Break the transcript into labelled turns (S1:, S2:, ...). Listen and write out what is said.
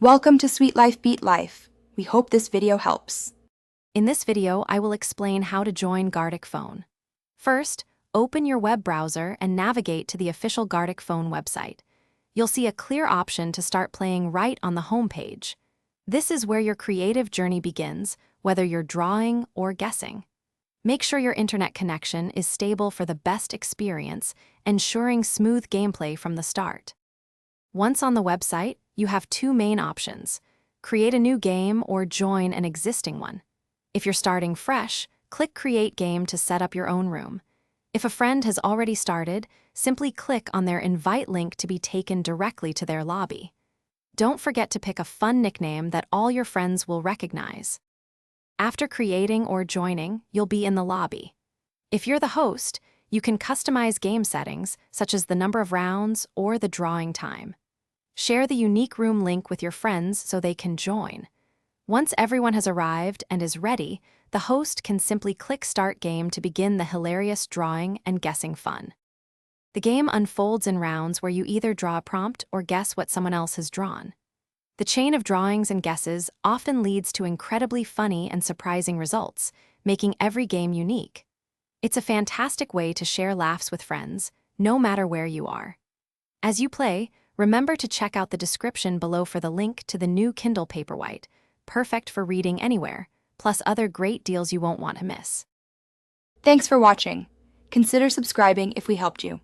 S1: Welcome to Sweet Life Beat Life. We hope this video helps.
S2: In this video, I will explain how to join Gartic Phone. First, open your web browser and navigate to the official Gartic Phone website. You'll see a clear option to start playing right on the home page. This is where your creative journey begins, whether you're drawing or guessing. Make sure your internet connection is stable for the best experience, ensuring smooth gameplay from the start. Once on the website, you have two main options: create a new game or join an existing one. If you're starting fresh, click Create Game to set up your own room. If a friend has already started, simply click on their invite link to be taken directly to their lobby. Don't forget to pick a fun nickname that all your friends will recognize. After creating or joining, you'll be in the lobby. If you're the host, you can customize game settings, such as the number of rounds or the drawing time. Share the unique room link with your friends so they can join. Once everyone has arrived and is ready, the host can simply click Start Game to begin the hilarious drawing and guessing fun. The game unfolds in rounds where you either draw a prompt or guess what someone else has drawn. The chain of drawings and guesses often leads to incredibly funny and surprising results, making every game unique. It's a fantastic way to share laughs with friends, no matter where you are. As you play, remember to check out the description below for the link to the new Kindle Paperwhite, perfect for reading anywhere, plus other great deals you won't want to miss.
S1: Thanks for watching. Consider subscribing if we helped you.